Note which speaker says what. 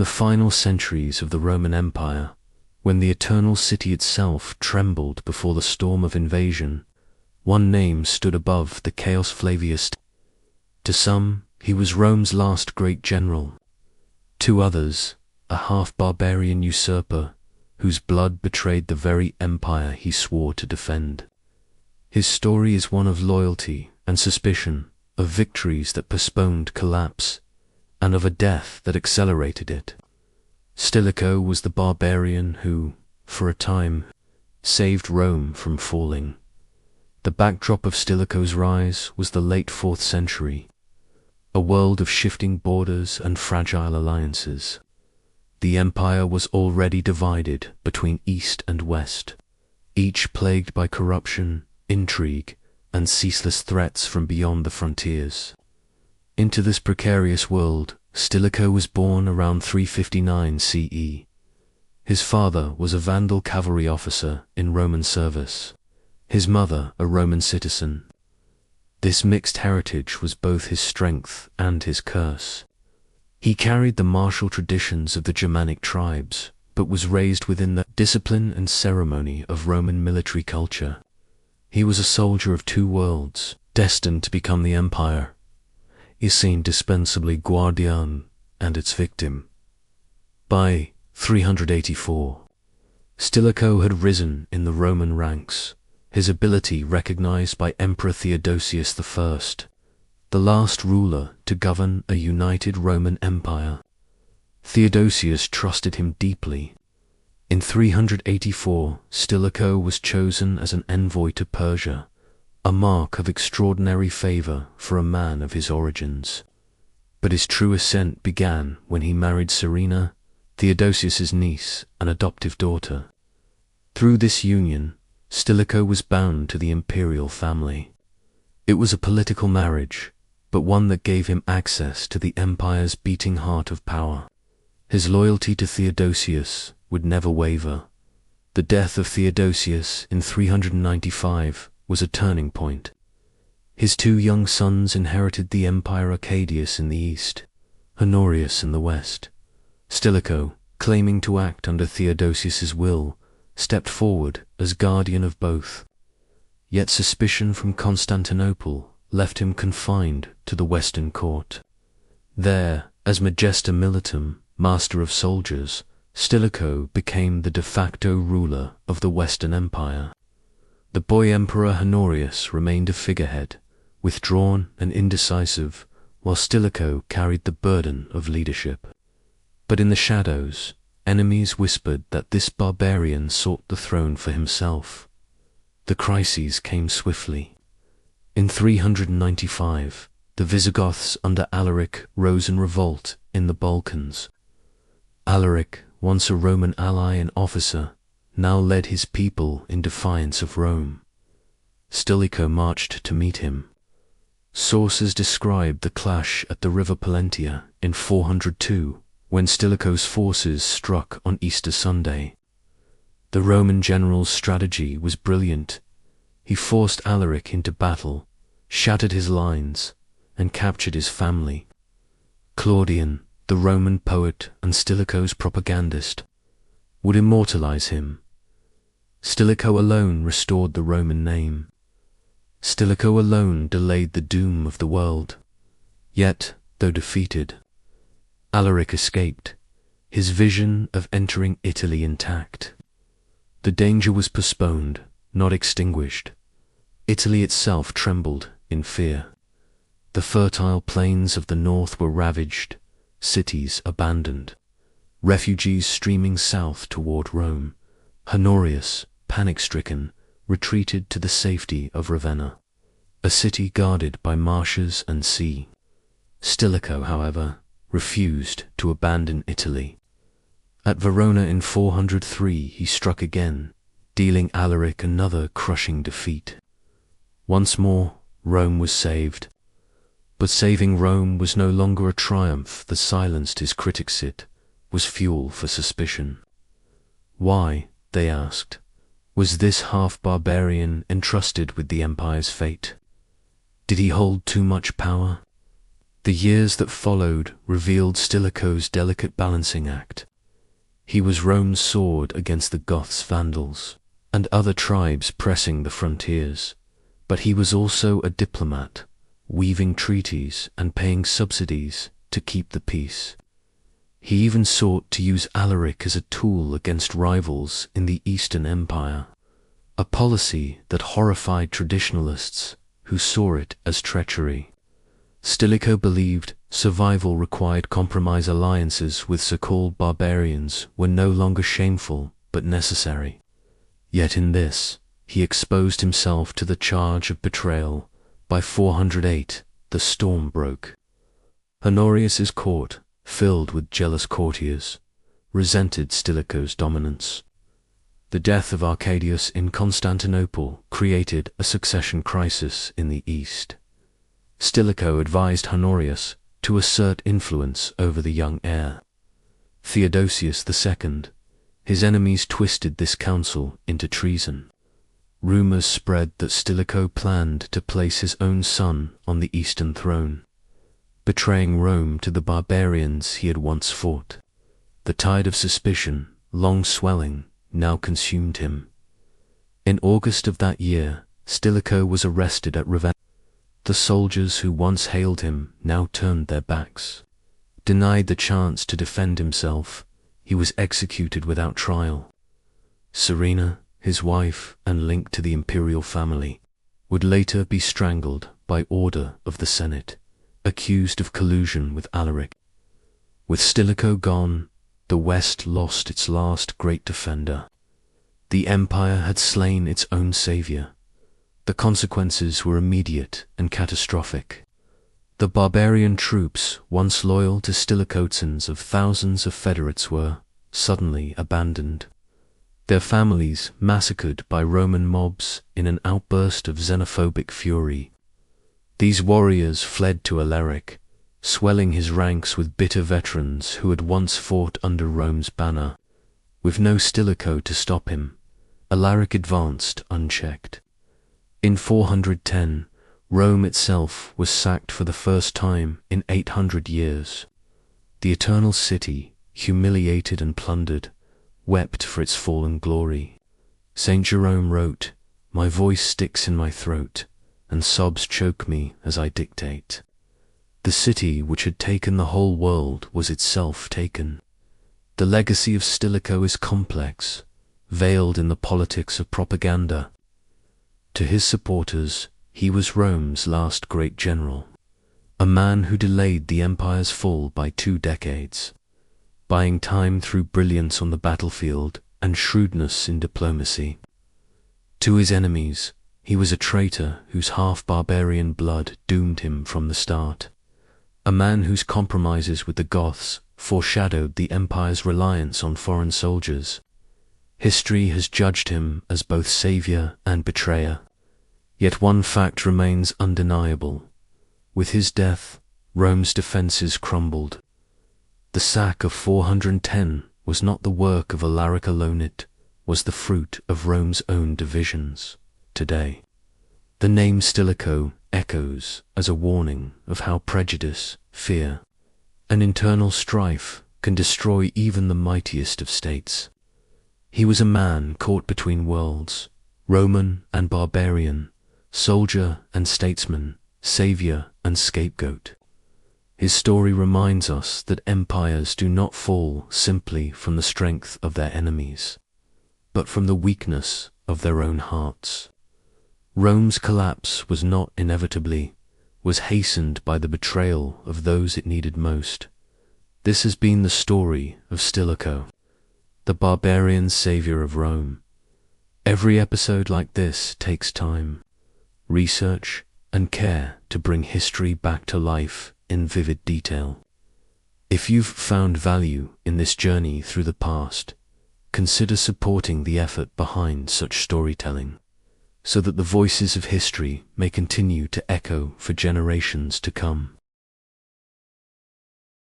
Speaker 1: the final centuries of the Roman Empire, when the eternal city itself trembled before the storm of invasion, one name stood above the chaos: Flavius. To some, he was Rome's last great general. To others, a half-barbarian usurper whose blood betrayed the very empire he swore to defend. His story is one of loyalty and suspicion, of victories that postponed collapse, and of a death that accelerated it. Stilicho was the barbarian who, for a time, saved Rome from falling. The backdrop of Stilicho's rise was the late 4th century, a world of shifting borders and fragile alliances. The empire was already divided between East and West, each plagued by corruption, intrigue, and ceaseless threats from beyond the frontiers. Into this precarious world, Stilicho was born around 359 CE. His father was a Vandal cavalry officer in Roman service, his mother a Roman citizen. This mixed heritage was both his strength and his curse. He carried the martial traditions of the Germanic tribes, but was raised within the discipline and ceremony of Roman military culture. He was a soldier of two worlds, destined to become the empire, is indispensably guardian and its victim. By 384, Stilicho had risen in the Roman ranks, his ability recognized by Emperor Theodosius I, the last ruler to govern a united Roman Empire. Theodosius trusted him deeply. In 384, Stilicho was chosen as an envoy to Persia, a mark of extraordinary favor for a man of his origins. But his true ascent began when he married Serena, Theodosius's niece and adoptive daughter. Through this union, Stilicho was bound to the imperial family. It was a political marriage, but one that gave him access to the empire's beating heart of power. His loyalty to Theodosius would never waver. The death of Theodosius in 395 was a turning point. His two young sons inherited the Empire Arcadius in the east, Honorius in the west. Stilicho, claiming to act under Theodosius's will, stepped forward as guardian of both. Yet suspicion from Constantinople left him confined to the Western court. There, as Magista Militum, master of soldiers, Stilicho became the de facto ruler of the Western Empire. The boy emperor Honorius remained a figurehead, withdrawn and indecisive, while Stilicho carried the burden of leadership. But in the shadows, enemies whispered that this barbarian sought the throne for himself. The crises came swiftly. In 395, the Visigoths under Alaric rose in revolt in the Balkans. Alaric, once a Roman ally and officer, now led his people in defiance of Rome. Stilicho marched to meet him. Sources describe the clash at the river Pollentia in 402, when Stilicho's forces struck on Easter Sunday. The Roman general's strategy was brilliant. He forced Alaric into battle, shattered his lines, and captured his family. Claudian, the Roman poet and Stilicho's propagandist, would immortalize him. Stilicho alone restored the Roman name. Stilicho alone delayed the doom of the world. Yet, though defeated, Alaric escaped, his vision of entering Italy intact. The danger was postponed, not extinguished. Italy itself trembled in fear. The fertile plains of the north were ravaged, cities abandoned, refugees streaming south toward Rome. Honorius, panic-stricken, retreated to the safety of Ravenna, a city guarded by marshes and sea. Stilicho, however, refused to abandon Italy. At Verona in 403 he struck again, dealing Alaric another crushing defeat. Once more, Rome was saved. But saving Rome was no longer a triumph that silenced his critics. It was fuel for suspicion. Why, they asked, was this half-barbarian entrusted with the empire's fate? Did he hold too much power? The years that followed revealed Stilicho's delicate balancing act. He was Rome's sword against the Goths, Vandals, and other tribes pressing the frontiers, but he was also a diplomat, weaving treaties and paying subsidies to keep the peace. He even sought to use Alaric as a tool against rivals in the Eastern Empire, a policy that horrified traditionalists who saw it as treachery. Stilicho believed survival required compromise. Alliances with so-called barbarians were no longer shameful but necessary. Yet in this, he exposed himself to the charge of betrayal. By 408, the storm broke. Honorius's court, filled with jealous courtiers, resented Stilicho's dominance. The death of Arcadius in Constantinople created a succession crisis in the East. Stilicho advised Honorius to assert influence over the young heir, Theodosius II. His enemies twisted this counsel into treason. Rumors spread that Stilicho planned to place his own son on the Eastern throne, betraying Rome to the barbarians he had once fought. The tide of suspicion, long swelling, now consumed him. In August of that year, Stilicho was arrested at Ravenna. The soldiers who once hailed him now turned their backs. Denied the chance to defend himself, he was executed without trial. Serena, his wife and link to the imperial family, would later be strangled by order of the Senate, accused of collusion with Alaric. With Stilicho gone, the West lost its last great defender. The empire had slain its own savior. The consequences were immediate and catastrophic. The barbarian troops, once loyal to Stilichotens of thousands of federates, were suddenly abandoned. Their families massacred by Roman mobs in an outburst of xenophobic fury. These warriors fled to Alaric, swelling his ranks with bitter veterans who had once fought under Rome's banner. With no Stilicho to stop him, Alaric advanced unchecked. In 410, Rome itself was sacked for the first time in 800 years. The Eternal City, humiliated and plundered, wept for its fallen glory. Saint Jerome wrote, "My voice sticks in my throat, and sobs choke me as I dictate." The city which had taken the whole world was itself taken. The legacy of Stilicho is complex, veiled in the politics of propaganda. To his supporters, he was Rome's last great general, a man who delayed the empire's fall by 2 decades, buying time through brilliance on the battlefield and shrewdness in diplomacy. To his enemies, he was a traitor whose half-barbarian blood doomed him from the start, a man whose compromises with the Goths foreshadowed the empire's reliance on foreign soldiers. History has judged him as both savior and betrayer. Yet one fact remains undeniable. With his death, Rome's defenses crumbled. The sack of 410 was not the work of Alaric alone, it was the fruit of Rome's own divisions. Today, the name Stilicho echoes as a warning of how prejudice, fear, and internal strife can destroy even the mightiest of states. He was a man caught between worlds, Roman and barbarian, soldier and statesman, savior and scapegoat. His story reminds us that empires do not fall simply from the strength of their enemies, but from the weakness of their own hearts. Rome's collapse was not inevitably, was hastened by the betrayal of those it needed most. This has been the story of Stilicho, the barbarian savior of Rome. Every episode like this takes time, research, and care to bring history back to life in vivid detail. If you've found value in this journey through the past, consider supporting the effort behind such storytelling, so that the voices of history may continue to echo for generations to come.